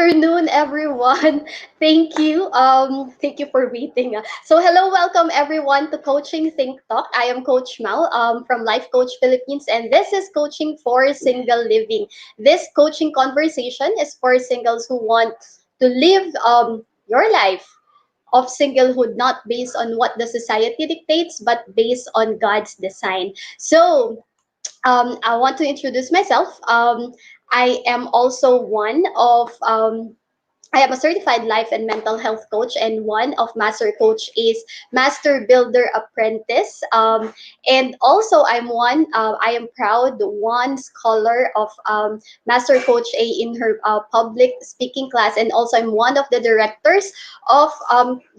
afternoon, everyone. Thank you for waiting. So, hello, welcome everyone to Coaching Think Talk. I am Coach Mal from Life Coach Philippines, and this is Coaching for Single Living. This coaching conversation is for singles who want to live your life of singlehood, not based on what the society dictates, but based on God's design. So, I want to introduce myself. I am also one of I am a certified life and mental health coach, and one of Master Coach is Master Builder Apprentice. And also, I am proud one scholar of Master Coach A in her public speaking class, and also I'm one of the directors of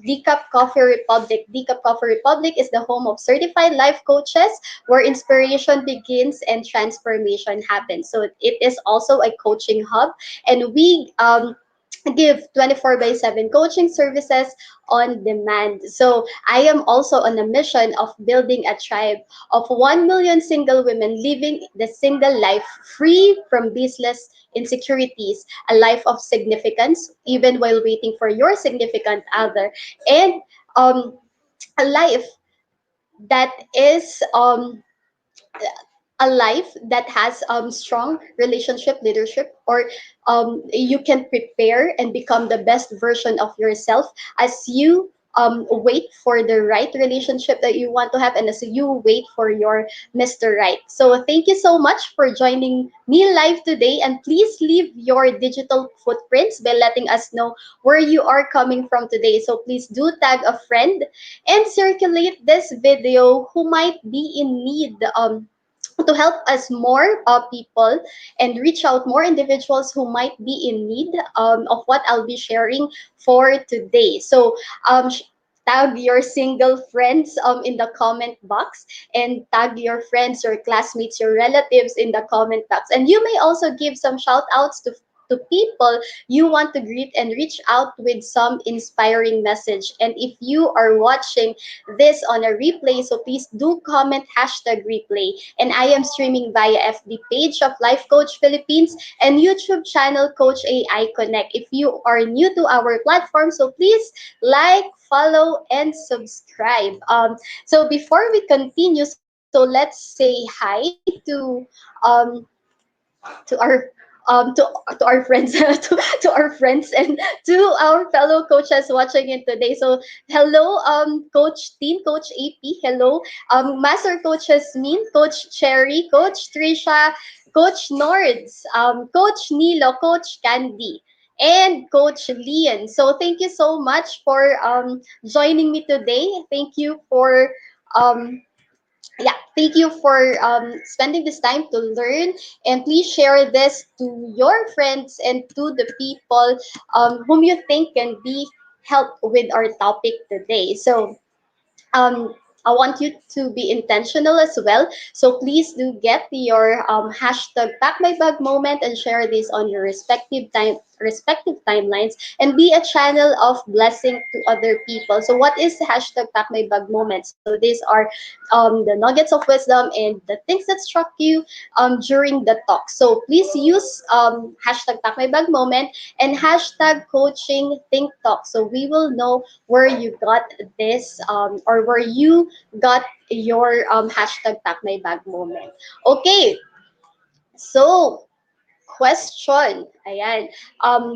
Decaf Coffee Republic. Decaf Coffee Republic is the home of certified life coaches where inspiration begins and transformation happens. So it is also a coaching hub, and we give 24 by 7 coaching services on demand. So I am also on a mission of building a tribe of 1 million single women living the single life free from baseless insecurities, a life of significance even while waiting for your significant other, and um, a life that is a life that has strong relationship leadership, or you can prepare and become the best version of yourself as you wait for the right relationship that you want to have, and as you wait for your Mr. Right. So thank you so much for joining me live today, and please leave your digital footprints by letting us know where you are coming from today. So please do tag a friend and circulate this video who might be in need to help us more people and reach out more individuals who might be in need of what I'll be sharing for today. So tag your single friends in the comment box, and tag your friends, your classmates, your relatives in the comment box. And you may also give some shout outs to people you want to greet and reach out with some inspiring message. And if you are watching this on a replay, so please do comment hashtag replay. And I am streaming via FB page of Life Coach Philippines and YouTube channel Coach AI Connect. If you are new to our platform, so please like, follow, and subscribe. So before we continue, so let's say hi um, to our friends to our friends and to our fellow coaches watching it today. So hello, Coach Teen, Coach AP, hello, Master Coaches Min, Coach Cherry, Coach Trisha, Coach Nords, Coach Nilo, Coach Candy, and Coach Lian. So thank you so much for joining me today. Thank you for um, thank you for spending this time to learn, and please share this to your friends and to the people whom you think can be helped with our topic today. So um, I want you to be intentional as well. So please do get your hashtag pack my bag moment and share this on your respective timelines, and be a channel of blessing to other people. So what is hashtag pack my bag moment? So these are the nuggets of wisdom and the things that struck you during the talk. So please use hashtag pack my bag moment and hashtag coaching think talk, so we will know where you got this or where you got your hashtag pack my bag moment. Okay, so question. Ayan. Um,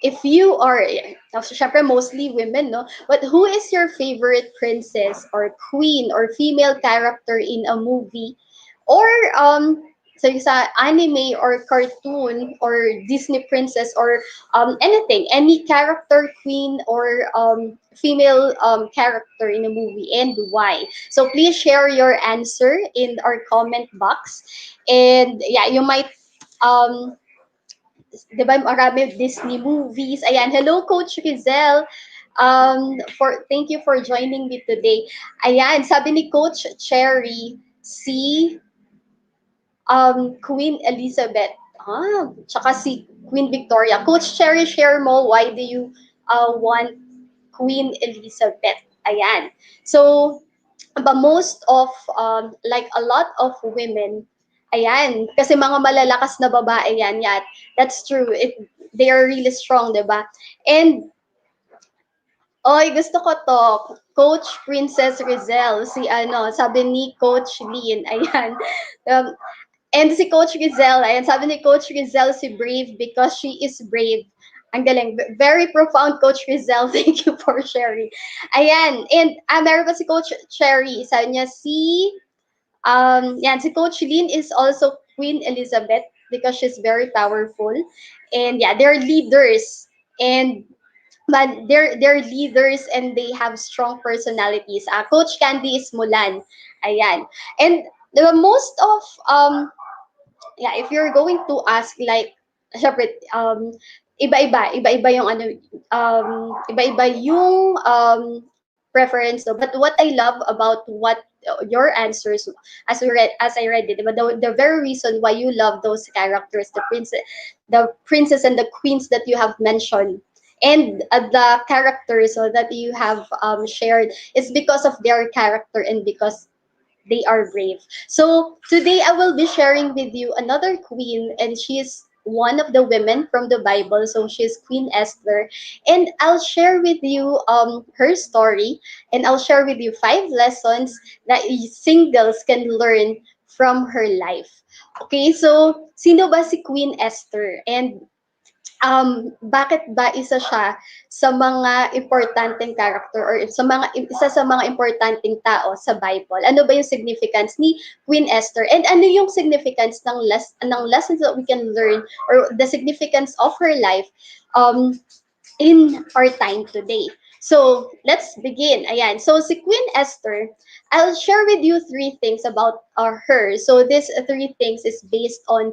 if you are, now, syempre mostly women, no? But who is your favorite princess or queen or female character in a movie, or so sa anime or cartoon or Disney princess, or anything, any character, queen or female character in a movie, and why? So please share your answer in our comment box, and yeah, you might um 'di ba marami Disney movies. Ayan, hello Coach Rizel. Thank you for joining me today. Ayan, sabi ni Coach Cherry, si Queen Elizabeth. Tsaka si Queen Victoria. Coach Cherry, share mo, why do you want Queen Elizabeth? Ayan. So, but most of like a lot of women, ayan, kasi mga malalakas na babae yan, that's true. they are really strong, 'di ba? And oy, gusto ko 'to, Coach Princess Rizel, si ano, sabi ni Coach Lynn, ayan. Um, and si Coach Rizel, ayan, sabi ni Coach Rizel, si Brave because she is brave. Ang galing. Very profound, Coach Rizel. Thank you for sharing. Ayan. And meron pa si Coach Cherry. Sabi niya, yan, si Coach Lynn is also Queen Elizabeth because she's very powerful. And yeah, they're leaders. And but they're leaders and they have strong personalities. Coach Candy is Mulan. Ayan. And the most of yeah, if you're going to ask like syempre iba-iba yung ano iba-iba yung preference, no? But what I love about what your answers as I read it, diba? The very reason why you love those characters, the princess and the queens that you have mentioned, and the characters so that you have shared is because of their character and because they are brave. So today I will be sharing with you another queen, and she is one of the women from the Bible. So she's Queen Esther, and I'll share with you her story, and I'll share with you 5 lessons that singles can learn from her life. Okay, so sino ba si Queen Esther? And bakit ba isa siya sa mga importanteng character or isa sa mga importanteng tao sa Bible? Ano ba yung significance ni Queen Esther? And ano yung significance ng lessons that we can learn or the significance of her life um, in our time today? So, let's begin. Ayan. So, si Queen Esther, I'll share with you 3 things about her. So, these 3 things is based on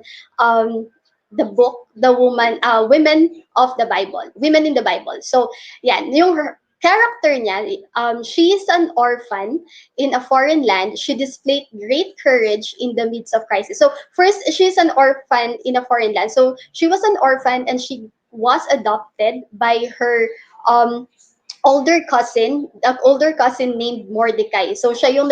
the book, Women of the Bible, Women in the Bible. So, yan, yung her character niya, she is an orphan in a foreign land. She displayed great courage in the midst of crisis. So, first, she's an orphan in a foreign land. So, she was an orphan and she was adopted by her um, older cousin named Mordecai. So siya yung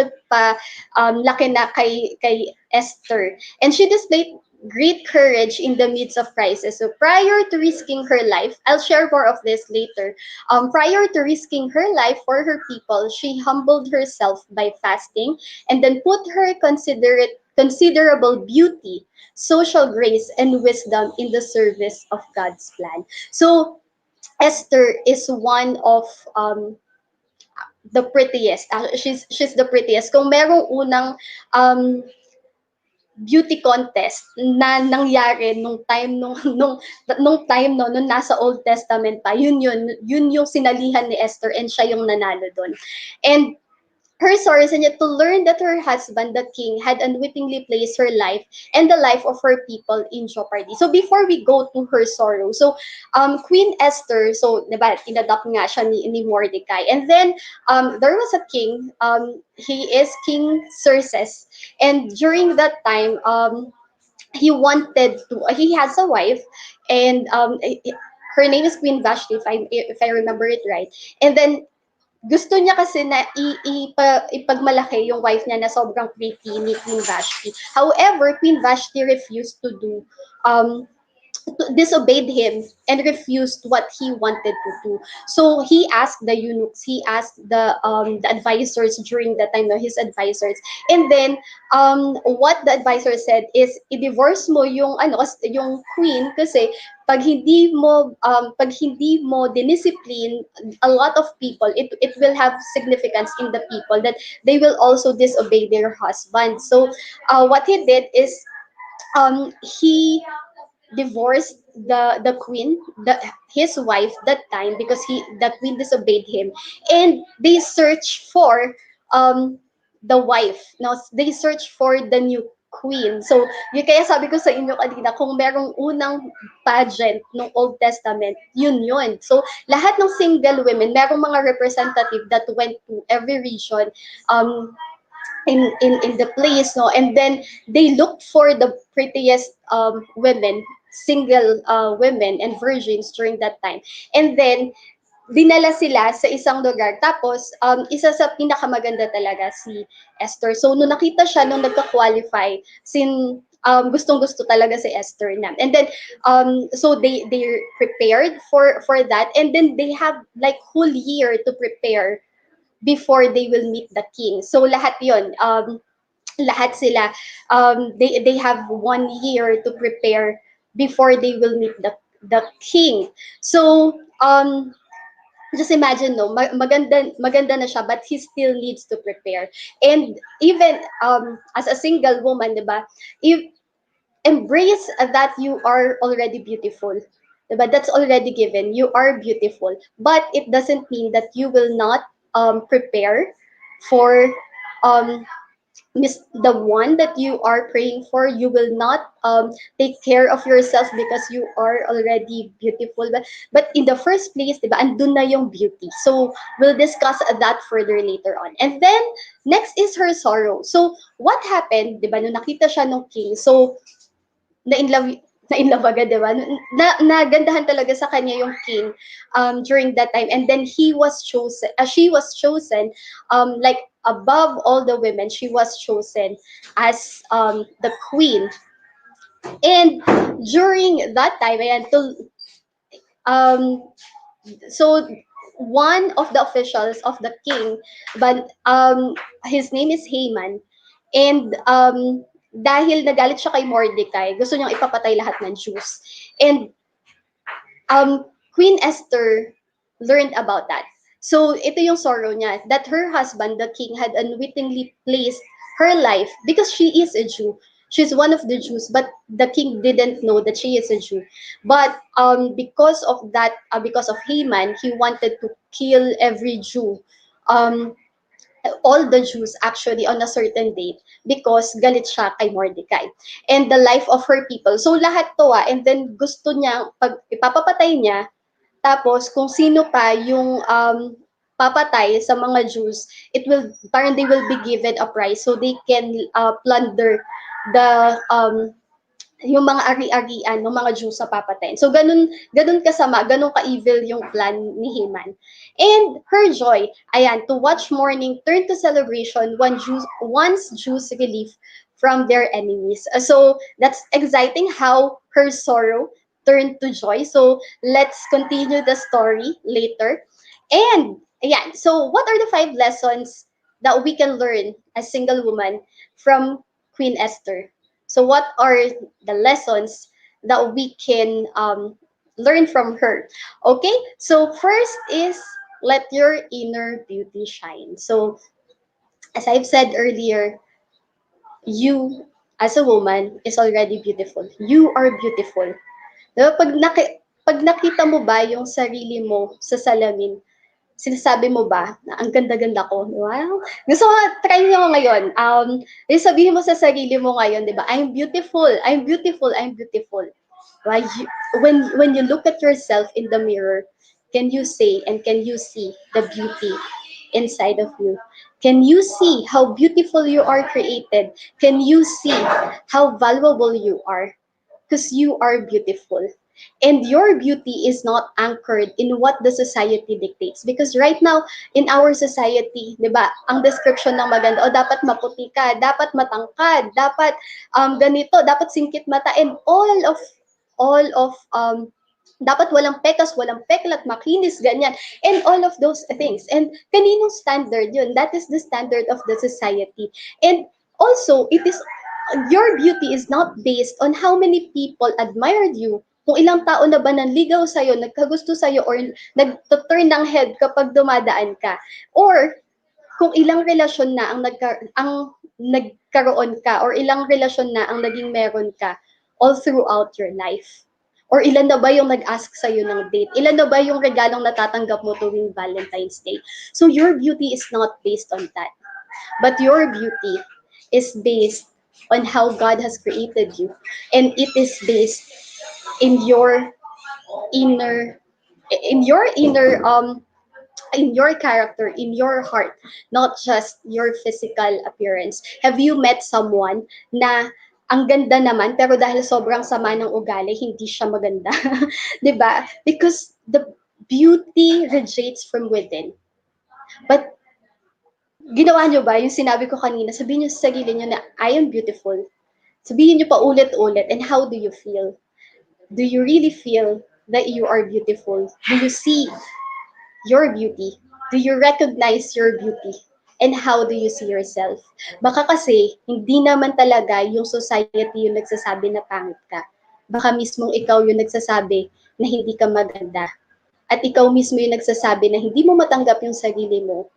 laki na kay Esther. And she displayed great courage in the midst of crisis. So prior to risking her life, I'll share more of this later. Prior to risking her life for her people, she humbled herself by fasting and then put her considerable beauty, social grace, and wisdom in the service of God's plan. So Esther is one of the prettiest. She's the prettiest. Kung merong unang um, beauty contest na nangyari nung time nung time no nung nasa Old Testament pa, yun yung sinalihan ni Esther and siya yung nanalo doon. And her sorrows and yet to learn that her husband, the king, had unwittingly placed her life and the life of her people in jeopardy. So before we go to her sorrow, so Queen Esther, so diba, inadopt nga siya ni Mordecai. And then there was a king, he is King Xerxes. And during that time, he has a wife, and her name is Queen Vashti, if I remember it right. And then gusto niya kasi na ipagmalaki yung wife niya na sobrang pretty ni Queen Vashti. However, Queen Vashti refused to um, disobeyed him and refused what he wanted to do. So he asked the eunuchs, he asked the advisors during that time, no, his advisors. And then what the advisor said is i-divorce mo yung queen kasi pag hindi mo diniscipline a lot of people, it will have significance in the people that they will also disobey their husband. So what he did is he divorced the queen, his wife that time, because the queen disobeyed him, and they search for um the wife. Now they search for the new queen. So yung kaya sabi ko sa inyo kanina, kung merong unang pageant ng Old Testament, yun. So lahat ng single women, merong mga representative that went to every region um in the place, no, and then they looked for the prettiest women, single women and virgins during that time, and then dinala sila sa isang lugar. Tapos isa sa pinakamaganda talaga si Esther. So nung nakita siya nung nagka-qualify gustong-gusto talaga si Esther na. And then so they're prepared for that, and then they have like whole year to prepare before they will meet the king. So lahat 'yon, lahat sila, they have 1 year to prepare before they will meet the king. So just imagine, no, maganda na siya, but he still needs to prepare. And even as a single woman, 'di ba? If embrace that you are already beautiful. Diba? That's already given. You are beautiful. But it doesn't mean that you will not prepare for um, the one that you are praying for. You will not take care of yourself because you are already beautiful. But in the first place, diba, andun na yung beauty. So we'll discuss that further later on. And then next is her sorrow. So what happened, diba, nung nakita siya ng king? So na-inlove na-inlove agad, 'di ba? Nagandahan talaga sa kanya yung king during that time. And then she was chosen, like above all the women, she was chosen as the queen. And during that time, ayan, um, so one of the officials of the king, but his name is Haman, and dahil nagalit siya kay Mordecai, gusto niyang ipapatay lahat ng Jews. And Queen Esther learned about that. So ito yung sorrow niya, that her husband, the king, had unwittingly placed her life, because she is a Jew. She's one of the Jews, but the king didn't know that she is a Jew. But because of that, because of Haman, he wanted to kill every Jew. Um, all the Jews actually on a certain date, because galit siya kay Mordecai and the life of her people. So lahat to, and then gusto niya, pag ipapapatay niya, tapos kung sino pa yung papatay sa mga Jews, it will, parang they will be given a prize so they can plunder the yung mga ari-arian ng mga Jews sa papatayin. So ganun kasama, ganun ka-evil yung plan ni Haman. And her joy, ayan, to watch mourning turn to celebration once Jews relief from their enemies. So that's exciting how her sorrow turned to joy. So let's continue the story later. And ayan, so what are the 5 lessons that we can learn as single woman from Queen Esther? So what are the lessons that we can learn from her? Okay, so first is let your inner beauty shine. So as I've said earlier, you as a woman is already beautiful. You are beautiful. Diba? Pag nakita mo ba yung sarili mo sa salamin, sinasabi mo ba na ang ganda-ganda ko? Wow! Gusto ko, try nyo ngayon. Sabihin mo sa sarili mo ngayon, di ba? I'm beautiful, I'm beautiful, I'm beautiful. Right? When you look at yourself in the mirror, can you say and can you see the beauty inside of you? Can you see how beautiful you are created? Can you see how valuable you are? Because you are beautiful. And your beauty is not anchored in what the society dictates. Because right now, in our society, di ba, ang description ng maganda, dapat maputi ka, dapat matangkad, dapat ganito, dapat singkit mata, and dapat walang pekas, walang peklat, makinis, ganyan. And all of those things. And kaninong standard yun? That is the standard of the society. And also, your beauty is not based on how many people admired you. Kung ilang tao na ba nanligaw sa'yo, nagkagusto sa'yo, or nag-turn ng head kapag dumadaan ka. Or kung ilang relasyon na ang nagkaroon ka, or ilang relasyon na ang naging meron ka all throughout your life. Or ilan na ba yung nag-ask sa'yo ng date? Ilan na ba yung regalong natatanggap mo tuwing Valentine's Day? So your beauty is not based on that. But your beauty is based on how God has created you. And it is based in your inner in your inner in your character, in your heart, not just your physical appearance. Have you met someone na ang ganda naman, pero dahil sobrang sama ng ugali, hindi siya maganda? 'Di ba? Because the beauty radiates from within. But ginawa nyo ba yung sinabi ko kanina? Sabihin nyo sa sarili nyo na I am beautiful. Sabihin niyo pa ulit-ulit, and how do you feel? Do you really feel that you are beautiful? Do you see your beauty? Do you recognize your beauty? And how do you see yourself? Baka kasi, hindi naman talaga yung society yung nagsasabi na pangit ka. Baka mismong ikaw yung nagsasabi na hindi ka maganda. At ikaw mismo yung nagsasabi na hindi mo matanggap yung sarili mo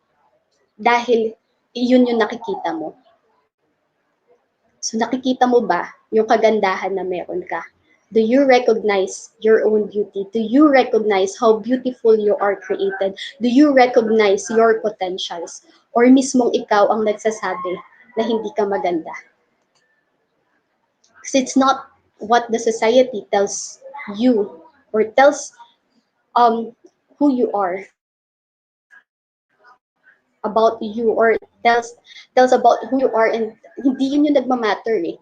dahil yun yung nakikita mo. So nakikita mo ba yung kagandahan na meron ka? Do you recognize your own beauty? Do you recognize how beautiful you are created? Do you recognize your potentials? Or mismong ikaw ang nagsasabi na hindi ka maganda? Because it's not what the society tells you or tells who you are about you, or tells about who you are, and hindi yun yung nagmamatter eh.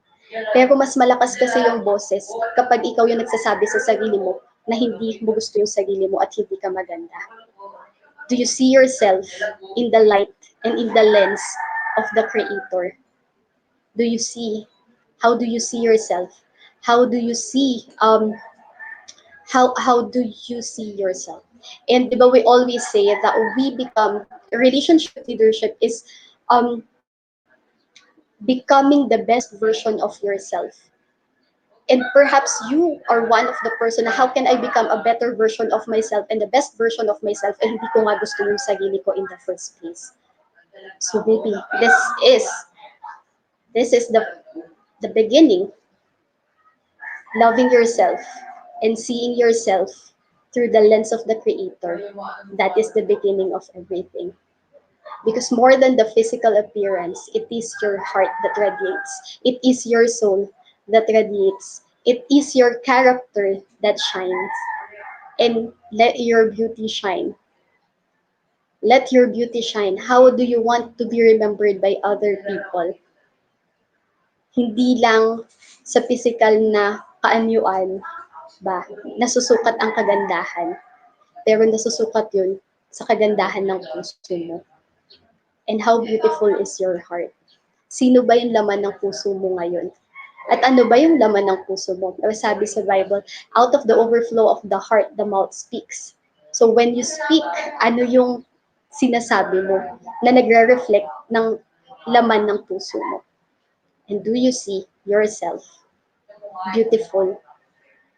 Pero mas malakas kasi yung boses kapag ikaw yung nagsasabi sa sarili mo na hindi mo gusto yung sarili mo at hindi ka maganda. Do you see yourself in the light and in the lens of the Creator? Do you see? How do you see yourself? How do you see how do you see yourself? And diba we always say that we become relationship leadership is um becoming the best version of yourself. And perhaps you are one of the person na how can I become a better version of myself and the best version of myself, and hindi ko nga gusto yung sarili ko in the first place. So maybe is this is the beginning, loving yourself and seeing yourself through the lens of the Creator. That is the beginning of everything. Because more than the physical appearance, it is your heart that radiates. It is your soul that radiates. It is your character that shines. And let your beauty shine. Let your beauty shine. How do you want to be remembered by other people? Hindi lang sa physical na kaanyuan ba, nasusukat ang kagandahan. Pero nasusukat yun sa kagandahan ng puso mo. And how beautiful is your heart? Sino ba yung laman ng puso mo ngayon? At ano ba yung laman ng puso mo? Sabi sa Bible, out of the overflow of the heart, the mouth speaks. So when you speak, ano yung sinasabi mo na nagre-reflect ng laman ng puso mo? And do you see yourself beautiful?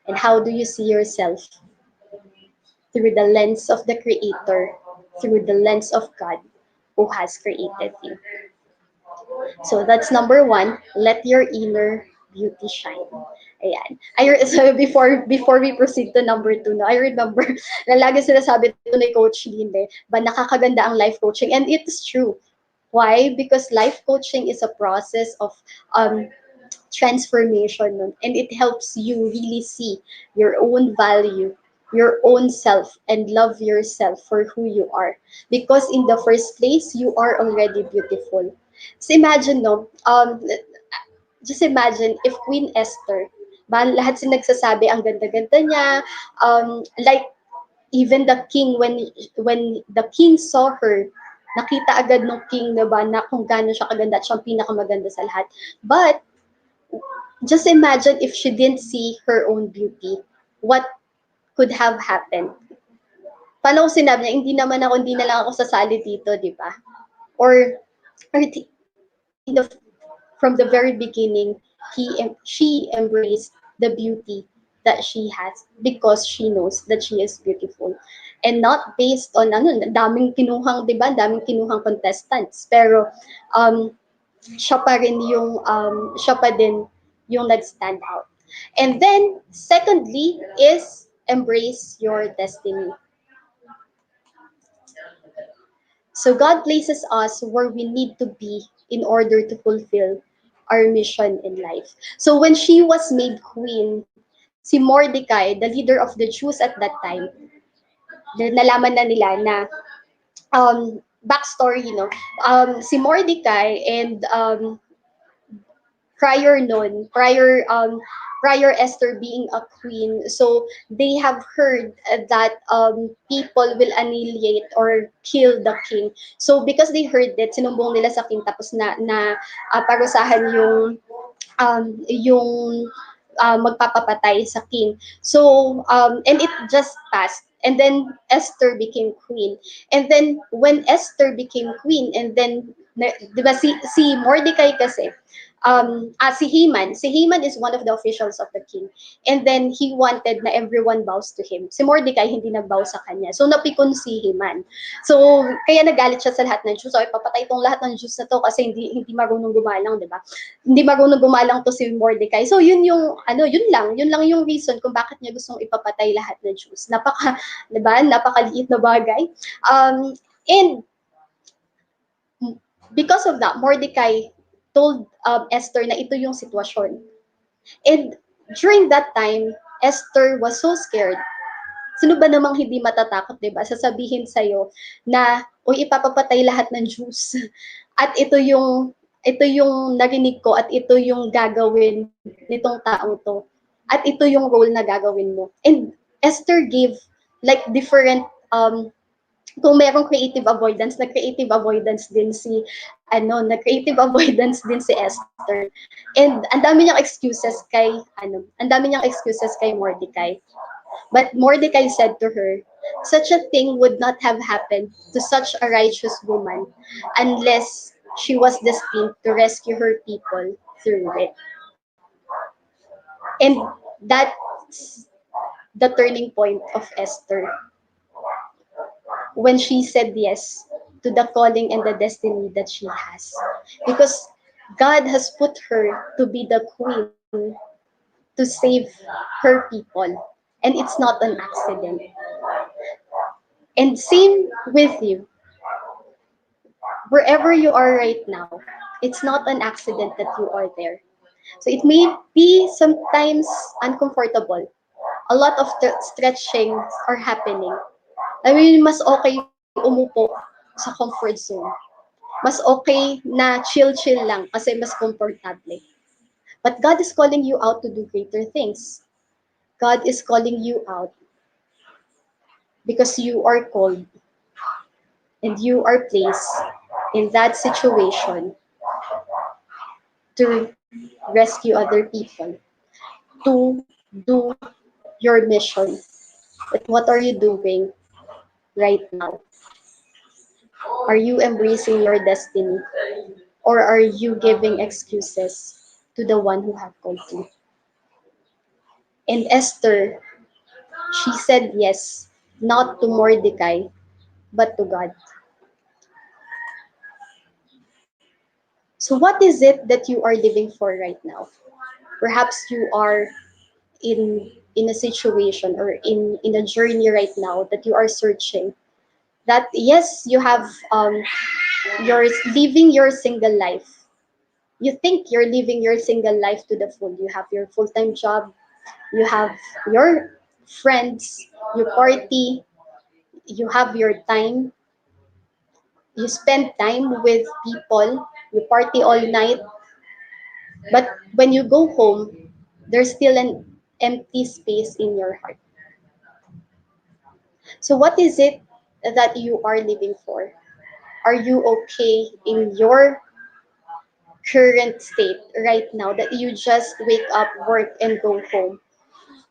And how do you see yourself? Through the lens of the Creator, through the lens of God who has created you. So that's number one, let your inner beauty shine. Ayan. So before we proceed to number two, no, I remember na lagi sinasabi ito ni Coach Lynn, ba nakakaganda ang life coaching, and it is true. Why? Because life coaching is a process of um, transformation, no? And it helps you really see your own value, your own self, and love yourself for who you are. Because in the first place, you are already beautiful. So imagine, no, just imagine if Queen Esther, ba, lahat sila nagsasabi ang ganda-ganda niya, like even the king, when the king saw her, nakita agad ng king na ba na kung gaano siya kaganda at siyang pinakamaganda sa lahat. But just imagine if she didn't see her own beauty, what could have happened? Paano ko sinabi niya, hindi na lang ako sasali dito, di ba? Or in the from the very beginning, she embraced the beauty that she has because she knows that she is beautiful. And not based on daming kinuhang, 'di ba? Daming kinuhang contestants, pero um siya pa din yung nag-stand out. And then secondly is embrace your destiny. So God places us where we need to be in order to fulfill our mission in life. So when she was made queen, si Mordecai, the leader of the Jews at that time, nalaman na nila na backstory, si Mordecai and prior Esther being a queen, so they have heard that people will annihilate or kill the king. So because they heard that, sinumbong nila sa king, tapos na parusahan yung magpapapatay sa king. So, and it just passed. And then Esther became queen. And then when Esther became queen, and then, di ba si Mordecai kasi, si Haman is one of the officials of the king. And then he wanted na everyone bows to him. Si Mordecai hindi nagbow sa kanya. So napikon si Haman. So kaya nagalit siya sa lahat ng Jews. So ipapatay tong lahat ng Jews na to kasi hindi marunong gumalang, 'di ba? Hindi marunong gumalang to si Mordecai. So yun yung yun lang yung reason kung bakit niya gustong ipapatay lahat ng Jews. 'Di ba? Napakaliit na bagay. And because of that, Mordecai told Esther na ito yung sitwasyon. And during that time, Esther was so scared. Sino ba namang hindi matatakot, 'di ba? Sasabihin sa iyo na uy, ipapapatay lahat ng Jews. At ito yung narinig ko at ito yung gagawin nitong taong to. At ito yung role na gagawin mo. And Esther gave like different kung merong creative avoidance, na creative avoidance din si Esther. And ang dami niyang excuses kay Mordecai. But Mordecai said to her, such a thing would not have happened to such a righteous woman unless she was destined to rescue her people through it. And that's the turning point of Esther when she said yes to the calling and the destiny that she has. Because God has put her to be the queen to save her people. And it's not an accident. And same with you. Wherever you are right now, it's not an accident that you are there. So it may be sometimes uncomfortable. A lot of stretching are happening. I mean, mas okay umupo sa comfort zone. Mas okay na chill-chill lang kasi mas komportable. But God is calling you out to do greater things. God is calling you out because you are called and you are placed in that situation to rescue other people, to do your mission. But what are you doing right now? Are you embracing your destiny? Or are you giving excuses to the one who have called you? And Esther, she said yes, not to Mordecai, but to God. So what is it that you are living for right now? Perhaps you are in a situation or in a journey right now that you are searching. That yes, you have you're living your single life. You think you're living your single life to the full. You have your full-time job, you have your friends, you party, you have your time, you spend time with people, you party all night, but when you go home, there's still an empty space in your heart. So what is it that you are living for? Are you okay in your current state right now that you just wake up, work, and go home?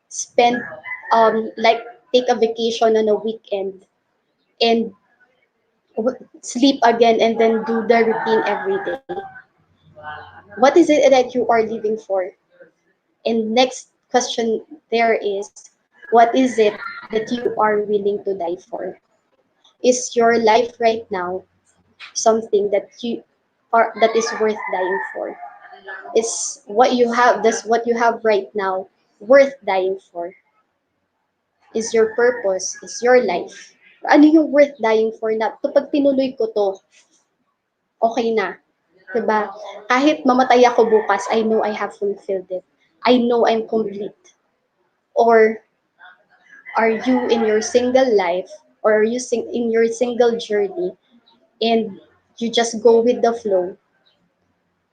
Spend like take a vacation on a weekend and sleep again and then do the routine every day. What is it that you are living for? And next question there is, what is it that you are willing to die for? Is your life right now something that is worth dying for? Is what you have right now worth dying for? Is your purpose, is your life? Ano yung worth dying for na to pag tinuloy ko to, okay na. 'Di ba? Kahit mamatay ako bukas, I know I have fulfilled it. I know I'm complete. Or are you in your single life or are you in your single journey and you just go with the flow,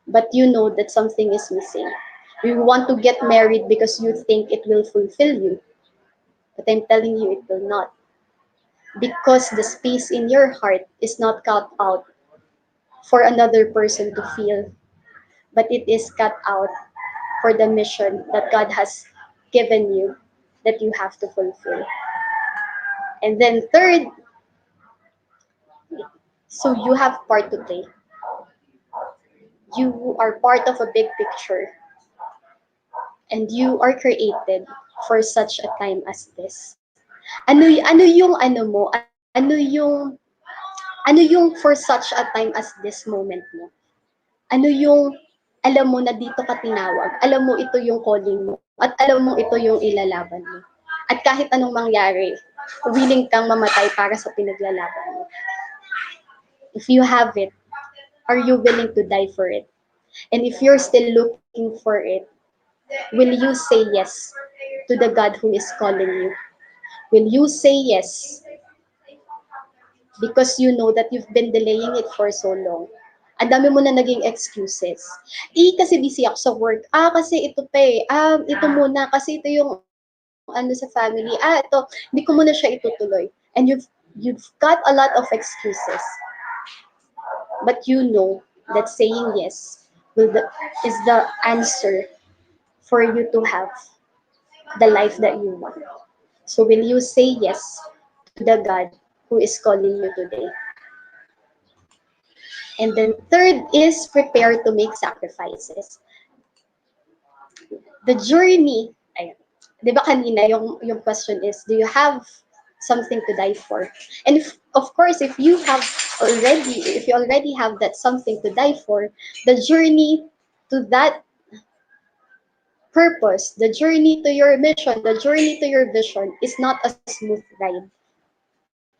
but you know that something is missing. You want to get married because you think it will fulfill you, but I'm telling you it will not. Because the space in your heart is not cut out for another person to feel, but it is cut out for the mission that God has given you that you have to fulfill. And then third, so you have part to play. You are part of a big picture and you are created for such a time as this. Ano yung for such a time as this moment mo? Ano yung alam mo na dito ka tinawag, alam mo ito yung calling mo, at alam mo ito yung ilalaban mo. At kahit anong mangyari, willing kang mamatay para sa pinaglalaban mo. If you have it, are you willing to die for it? And if you're still looking for it, will you say yes to the God who is calling you? Will you say yes because you know that you've been delaying it for so long? Ang dami mo na naging excuses. Kasi busy ako sa work. Kasi ito pa eh. Ito muna. Kasi ito yung ano sa family. Ito. Hindi ko muna siya itutuloy. And you've got a lot of excuses. But you know that saying yes is the answer for you to have the life that you want. So will you say yes to the God who is calling you today? And then third is prepare to make sacrifices. The journey, ayun, di ba kanina yung question is, do you have something to die for? And of course, if you already have that something to die for, the journey to that purpose, the journey to your mission, the journey to your vision is not a smooth ride.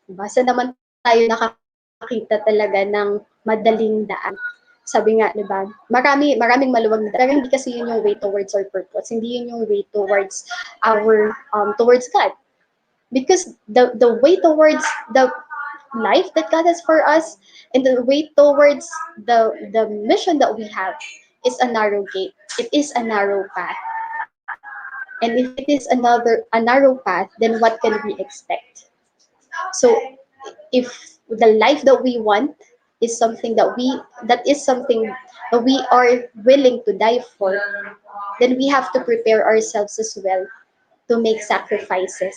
Diba? Saan naman tayo nakakita talaga ng madaling daan? Sabi nga, di ba? Maraming maluwag na daan. Pero hindi kasi yun yung way towards our purpose. Hindi yun yung way towards towards God. Because the way towards the life that God has for us and the way towards the mission that we have is a narrow gate. It is a narrow path. And if it is a narrow path, then what can we expect? So if the life that we want is something that we are willing to die for, then we have to prepare ourselves as well to make sacrifices.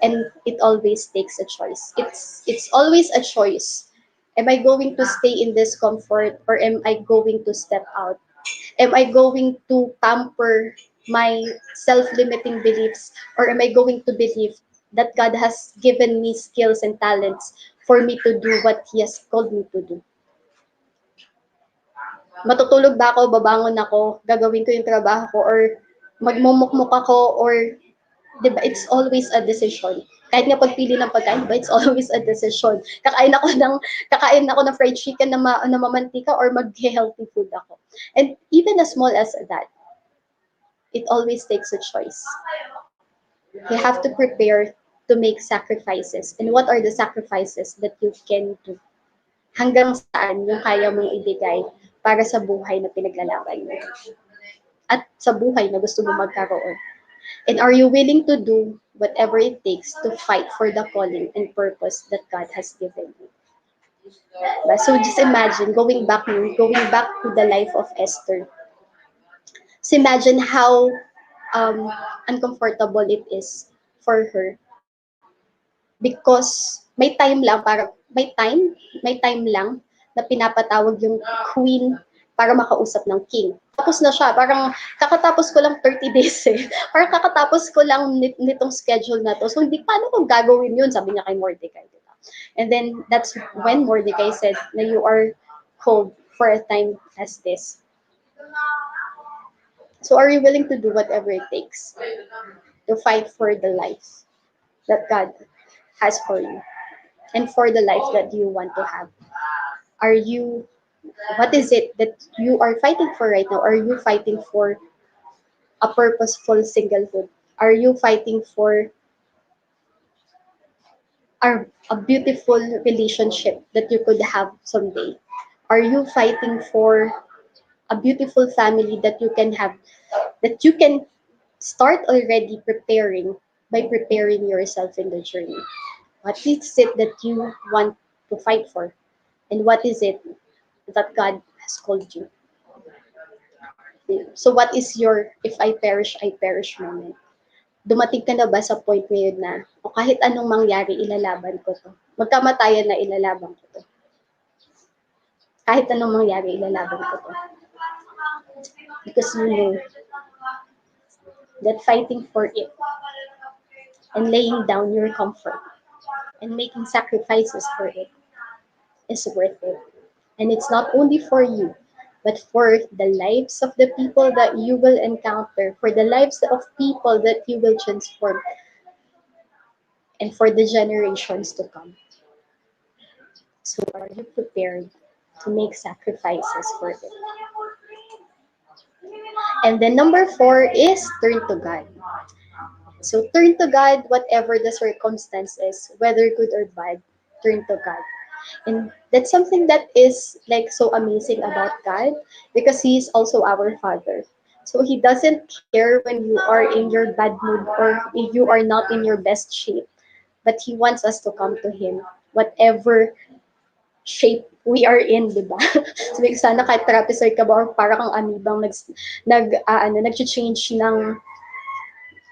And it always takes a choice. It's always a choice. Am I going to stay in this comfort or am I going to step out? Am I going to pamper my self-limiting beliefs or am I going to believe that God has given me skills and talents for me to do what He has called me to do? Matutulog ba ako, babangon ako, gagawin ko yung trabaho ko, or magmumukmuk ako, or, di ba, it's always a decision. Kahit nga pagpili ng pagkain, diba, it's always a decision. Kakain ako ng fried chicken na mamantika or mag-healthy food ako. And even as small as that, it always takes a choice. You have to prepare to make sacrifices. And what are the sacrifices that you can do? Hanggang saan yung kaya mong ibigay para sa buhay na pinaglalaban mo? At sa buhay na gusto mo magkaroon. And are you willing to do whatever it takes to fight for the calling and purpose that God has given you? So just imagine going back to the life of Esther. So imagine how uncomfortable it is for her because may time lang na pinapatawag yung queen para makausap ng king. Tapos na siya, parang kakatapos ko lang 30 days eh. Parang kakatapos ko lang nitong schedule na to. So hindi paano kung gagawin yun, sabi niya kay Mordecai. Diba? And then that's when Mordecai said na you are called for a time as this. So are you willing to do whatever it takes to fight for the life that God has for you and for the life that you want to have? What is it that you are fighting for right now? Are you fighting for a purposeful singlehood? Are you fighting for a beautiful relationship that you could have someday? Are you fighting for a beautiful family that you can have, that you can start already preparing by preparing yourself in the journey? What is it that you want to fight for? And what is it that God has called you? So what is your if I perish moment? Dumating ka na ba sa point ngayon na o kahit anong mangyari ilalaban ko 'to. Magkamatayan na ilalaban ko 'to. Kahit anong mangyari ilalaban ko 'to. Because you know that fighting for it and laying down your comfort and making sacrifices for it is worth it. And it's not only for you, but for the lives of the people that you will encounter, for the lives of people that you will transform, and for the generations to come. So, are you prepared to make sacrifices for it? And then number 4 is turn to God. So, turn to God, whatever the circumstance is, whether good or bad, turn to God. And that's something that is like so amazing about God because He is also our Father. So He doesn't care when you are in your bad mood or if you are not in your best shape, but He wants us to come to Him, whatever shape we are in, di ba? So, sana kahit trapezoid ka ba or para kang amibang nag-change ng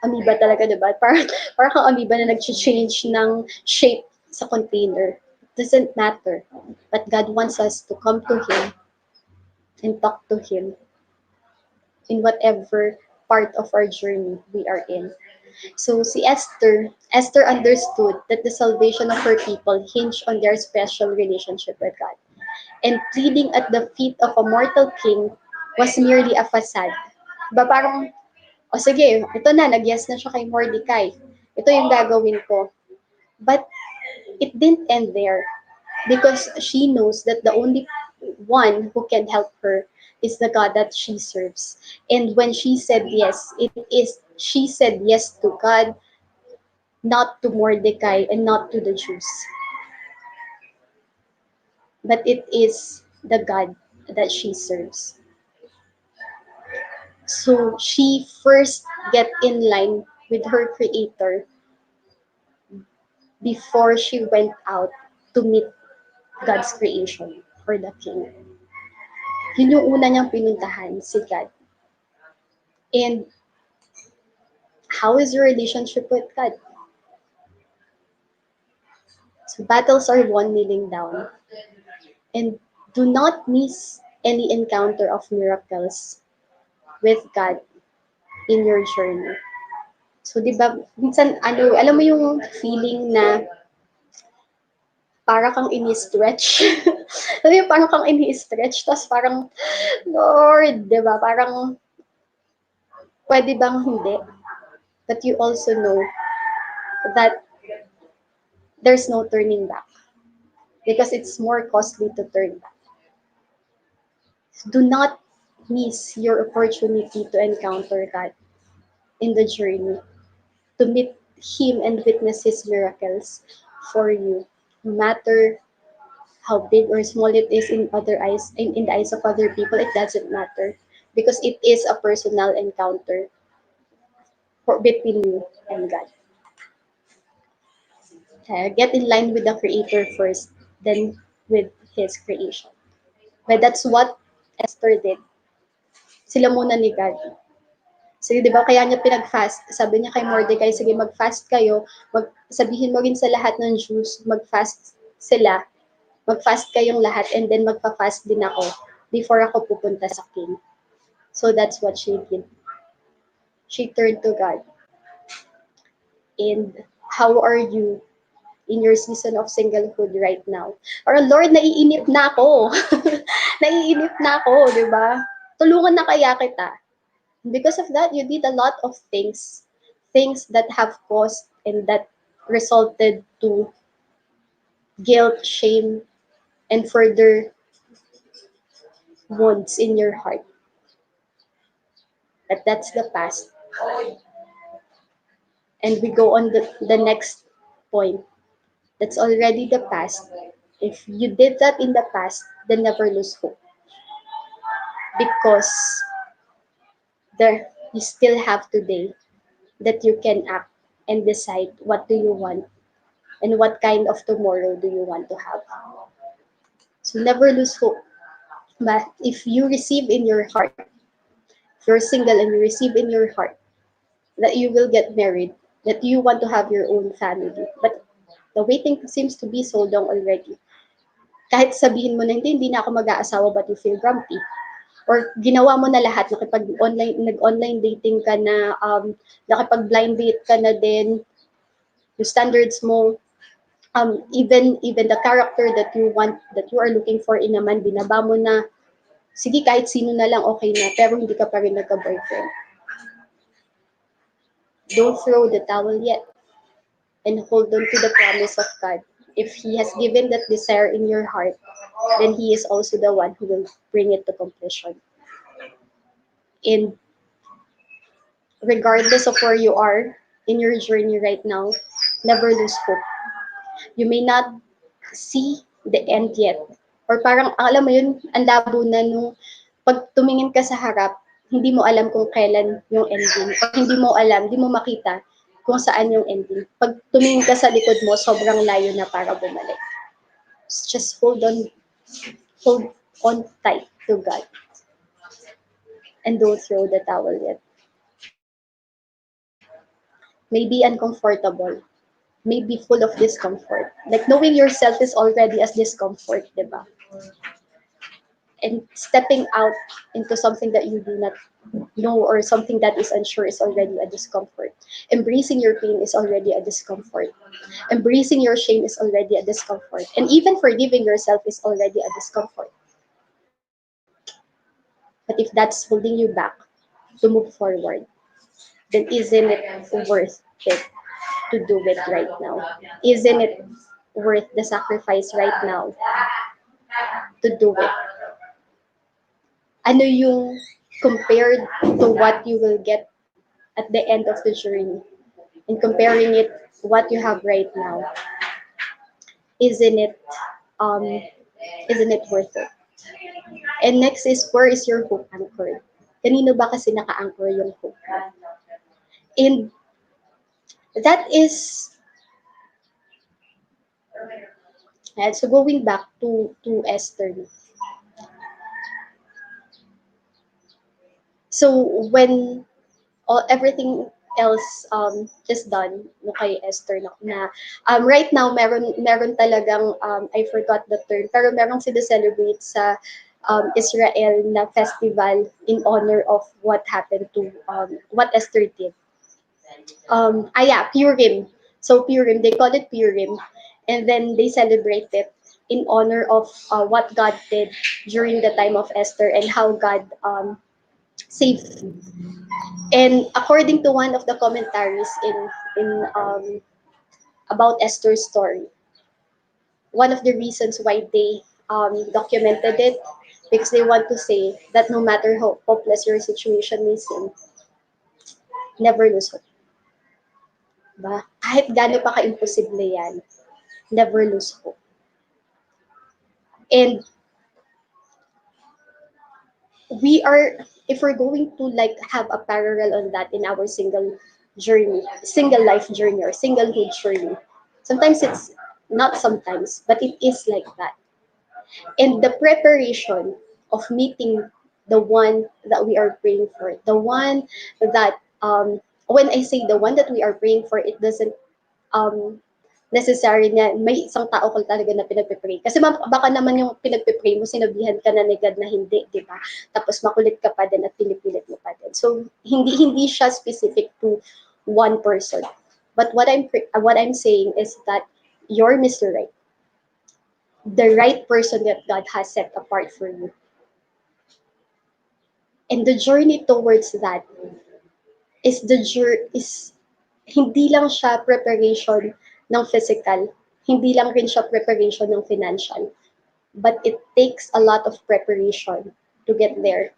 amoeba talaga, di ba? Parang kang amoeba na nag-change ng shape sa container. It doesn't matter. But God wants us to come to Him and talk to Him in whatever part of our journey we are in. So si Esther understood that the salvation of her people hinged on their special relationship with God. And pleading at the feet of a mortal king was merely a facade. Ba parang o sige, ito na, nag-yes na siya kay Mordecai. Ito yung gagawin ko. But it didn't end there because she knows that the only one who can help her is the God that she serves. And when she said yes, she said yes to God, not to Mordecai and not to the Jews. But it is the God that she serves. So she first get in line with her creator before she went out to meet God's creation or the king. Yun yung una niyang pinuntahan, si God. And how is your relationship with God? So battles are won kneeling down. And do not miss any encounter of miracles with God in your journey. So, di ba, minsan, alam mo yung feeling na para kang ini-stretch. Alam mo yung parang kang ini-stretch, tapos parang, Lord, di ba, parang, pwede bang hindi? But you also know that there's no turning back because it's more costly to turn back. Do not miss your opportunity to encounter God in the journey, to meet Him and witness His miracles for you, no matter how big or small it is in other eyes, in the eyes of other people, it doesn't matter because it is a personal encounter between you and God. Get in line with the Creator first, then with His creation. But that's what Esther did. Sila muna ni God. Sige, di ba, kaya niya pinag-fast. Sabi niya kay Mordecai, sige, mag-fast kayo. Sabihin mo rin sa lahat ng Jews, mag-fast sila. Mag-fast kayong lahat and then magpa-fast din ako before ako pupunta sa king. So that's what she did. She turned to God. And how are you in your season of singlehood right now? Or Lord, naiinip na ako. Naiinip na ako, di ba? Tulungan na kaya kita. Because of that, you did a lot of things that have caused and that resulted to guilt, shame, and further wounds in your heart. But that's the past. And we go on the next point. That's already the past. If you did that in the past, then never lose hope. Because there you still have today that you can act and decide what do you want and what kind of tomorrow do you want to have. So never lose hope. But if you receive in your heart you're single and you receive in your heart that you will get married, that you want to have your own family. But the waiting seems to be so long already. Kahit sabihin mo na hindi na ako mag-aasawa but you feel grumpy. Or ginawa mo na lahat, nag-online dating ka na, nakipag-blind date ka na din, yung standards mo, even the character that you want, that you are looking for in a man, binaba mo na, sige kahit sino na lang okay na, pero hindi ka pa rin nagka-boyfriend. Don't throw the towel yet and hold on to the promise of God. If He has given that desire in your heart, then He is also the one who will bring it to completion. And regardless of where you are in your journey right now, never lose hope. You may not see the end yet. Or parang, alam mo yun, ang labo na nung pag tumingin ka sa harap, hindi mo alam kung kailan yung ending. Or hindi mo makita kung saan yung ending. Pag tumingin ka sa likod mo, sobrang layo na para bumalik. Just hold on tight to God. And don't throw the towel yet. Maybe uncomfortable, maybe full of discomfort. Like knowing yourself is already as discomfort, diba? And stepping out into something that you do not know or something that is unsure is already a discomfort. Embracing your pain is already a discomfort. Embracing your shame is already a discomfort. And even forgiving yourself is already a discomfort. But if that's holding you back to move forward, then isn't it worth it to do it right now? Isn't it worth the sacrifice right now to do it? Ano yung compared to what you will get at the end of the journey, and comparing it to what you have right now, isn't it um isn't it worth it? And next is, where is your hope anchored? Kanino ba kasi naka-anchor yung hope mo? And that is, so going back to Esther. So when everything else is done no kay Esther na right now meron talagang I forgot the term, pero merong celebrate sa Israel na festival in honor of what happened to what Esther did. Yeah, Purim. So Purim, they call it Purim, and then they celebrate it in honor of what God did during the time of Esther and how God saved. And according to one of the commentaries in about Esther's story, one of the reasons why they documented it, because they want to say that no matter how hopeless your situation may seem, never lose hope. Ba? Kahit gaano pa ka-imposible yan, never lose hope. And we are, if we're going to like have a parallel on that in our single life journey or singlehood journey, sometimes it's not sometimes, but it is like that. And the preparation of meeting the one that we are praying for, the one that when I say the one that we are praying for, it doesn't um necessary na may isang tao ka talaga na pinagpe-pray. Kasi baka naman yung pinagpe-pray mo, sinabihan ka na ni God na hindi, di ba? Tapos makulit ka pa din at pinipilit mo pa din. So, hindi siya specific to one person. But what I'm saying is that you're Mr. Right. The right person that God has set apart for you. And the journey towards that is hindi lang siya preparation ng physical, hindi lang rin siya preparation ng financial, but it takes a lot of preparation to get there,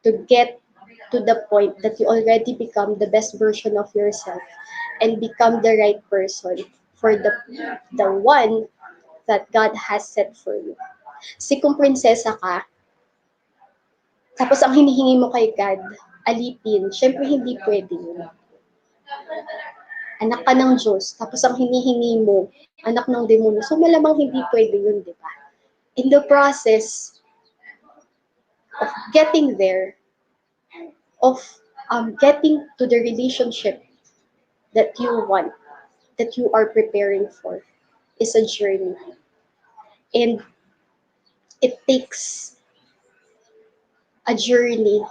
to get to the point that you already become the best version of yourself and become the right person for the one that God has set for you. Si kung prinsesa ka, tapos ang hinihingi mo kay God, alipin, syempre hindi pwede yun. Anak ka ng Diyos, tapos ang hinihingi mo, anak ng demonyo. So malamang hindi pwede yun, di ba? In the process of getting there, of getting to the relationship that you want, that you are preparing for, is a journey. And it takes a journey,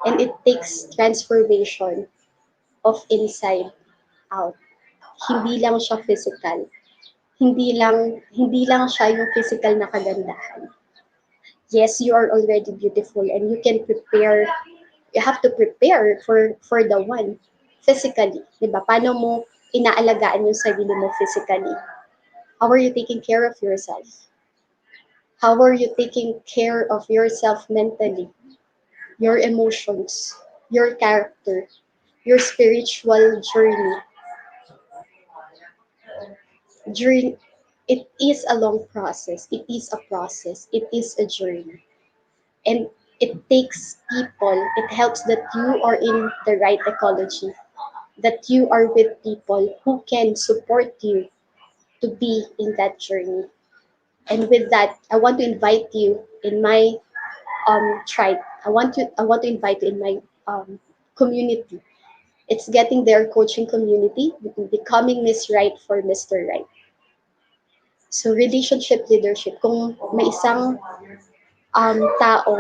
and it takes transformation of inside out. Hindi lang siya physical. Hindi lang siya yung physical na kagandahan. Yes, you are already beautiful and you can prepare, you have to prepare for the one physically, 'di ba? Paano mo inaalagaan yung sarili mo physically? How are you taking care of yourself? How are you taking care of yourself mentally, your emotions, your character, your spiritual journey? It is a long process. It is a process. It is a journey. And it takes people, it helps that you are in the right ecology, that you are with people who can support you to be in that journey. And with that, I want to invite you in my tribe. I want to invite you in my community. It's getting their coaching community, becoming Miss Right for Mr. Right. So relationship leadership, kung may isang tao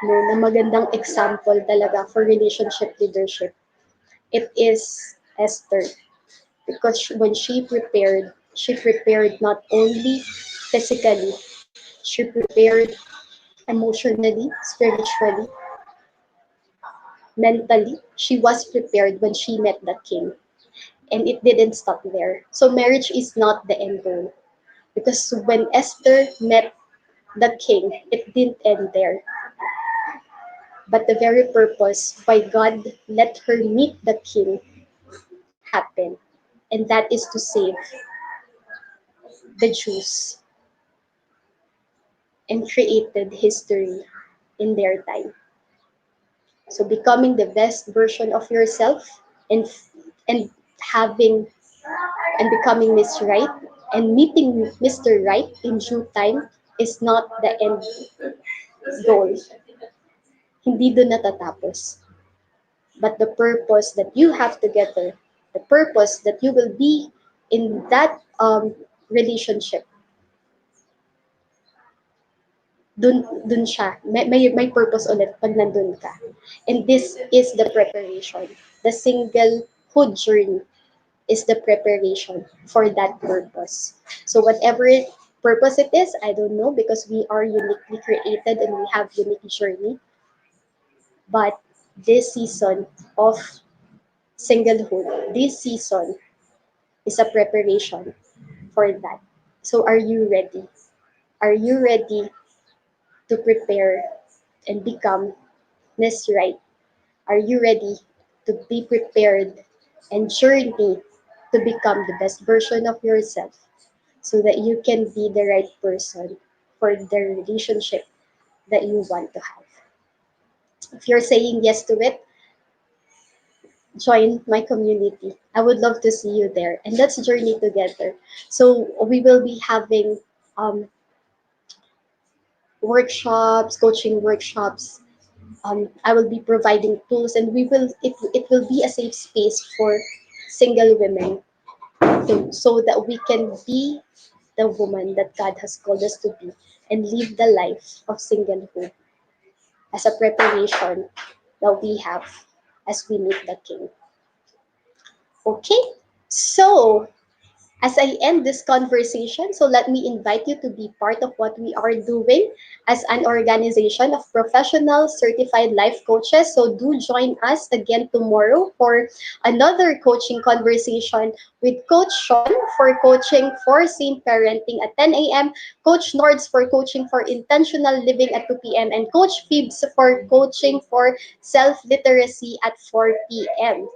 no, na magandang example talaga for relationship leadership, it is Esther. Because she prepared not only physically, she prepared emotionally, spiritually, mentally. She was prepared when she met the king. And it didn't stop there. So marriage is not the end goal. Because when Esther met the king, it didn't end there. But the very purpose why God let her meet the king happened. And that is to save the Jews and created history in their time. So becoming the best version of yourself and having and becoming Miss Right and meeting Mr. Right in due time is not the end goal. Hindi doon natatapos. But the purpose that you have together, the purpose that you will be in that relationship, dun siya. May purpose ulit pag nandun ka. And this is the preparation. The singlehood journey is the preparation for that purpose. So whatever purpose it is, I don't know because we are uniquely created and we have unique journey. But this season of singlehood, this season is a preparation for that. So are you ready? Are you ready to prepare and become Miss Right? Are you ready to be prepared and journey to become the best version of yourself so that you can be the right person for the relationship that you want to have? If you're saying yes to it, join my community. I would love to see you there and let's journey together. So we will be having um, workshops, coaching workshops. I will be providing tools, and it will be a safe space for single women so that we can be the woman that God has called us to be and live the life of singlehood as a preparation that we have as we meet the King. Okay, so as I end this conversation, so let me invite you to be part of what we are doing as an organization of professional certified life coaches. So do join us again tomorrow for another coaching conversation with Coach Sean for coaching for same parenting at 10 a.m., Coach Nords for coaching for intentional living at 2 p.m., and Coach Phoebs for coaching for self-literacy at 4 p.m.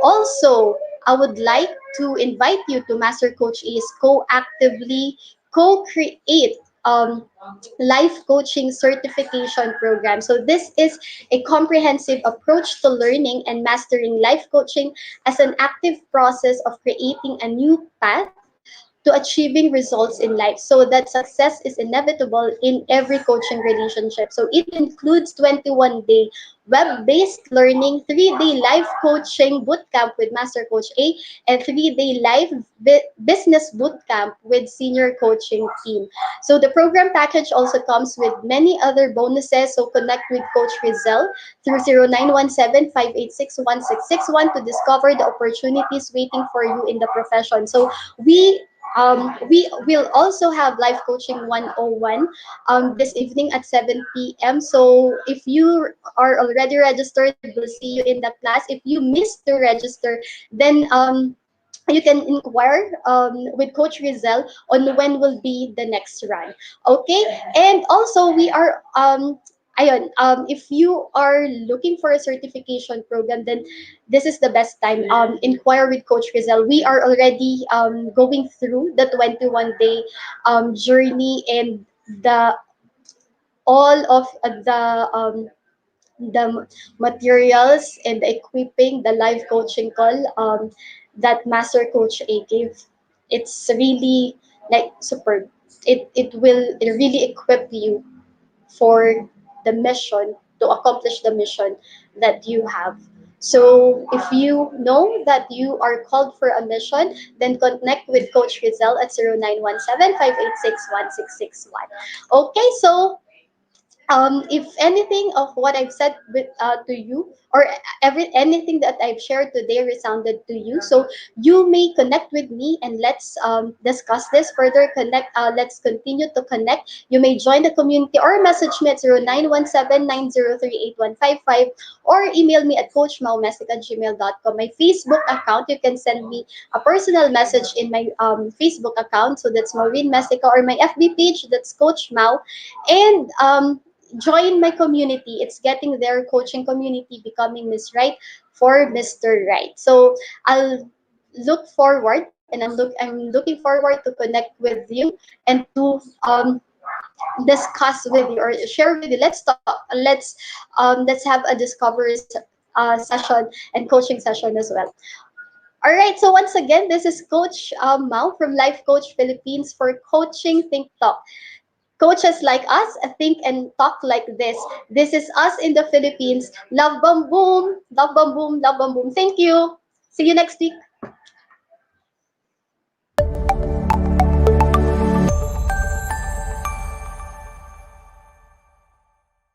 Also, I would like to invite you to Master Coach A's co-actively co-create life coaching certification program. So this is a comprehensive approach to learning and mastering life coaching as an active process of creating a new path to achieving results in life, so that success is inevitable in every coaching relationship. So it includes 21-day web-based learning, 3-day live coaching bootcamp with Master Coach A, and 3-day live business bootcamp with senior coaching team. So the program package also comes with many other bonuses. So connect with Coach Rizal through 0917-586-1661 to discover the opportunities waiting for you in the profession. So we will also have live coaching 101 this evening at 7 p.m. So if you are already registered, we'll see you in the class. If you missed to register, then you can inquire with Coach Rizal on when will be the next run. Okay, and also we are Ayon, if you are looking for a certification program, then this is the best time. Inquire with Coach Rizal. We are already going through the 21-day journey, and the all of the materials and the equipping, the live coaching call that Master Coach A gave. It's really like superb. It will really equip you for the mission, to accomplish the mission that you have. So if you know that you are called for a mission, then connect with Coach Rizal at 0917-586-1661. Okay, so if anything of what I've said to you, or anything that I've shared today resounded to you, so you may connect with me and let's discuss this further. Connect. Let's continue to connect. You may join the community or message me at 0917-903-8155, or email me at coachmaumestic@gmail.com. My Facebook account, you can send me a personal message in my Facebook account. So that's Maureen Mestica, or my FB page, that's Coach Mau. And join my community. It's getting there, coaching community, becoming Miss Right for Mr. Right. So I'll look forward, and I'm looking forward to connect with you and to discuss with you or share with you. Let's talk. Let's have a discovery session and coaching session as well. All right. So once again, this is Coach Mau from Life Coach Philippines for Coaching Think Talk. Coaches like us think and talk like this. This is us in the Philippines. Love, bam, boom. Love, bam, boom. Love, bam, boom. Thank you. See you next week.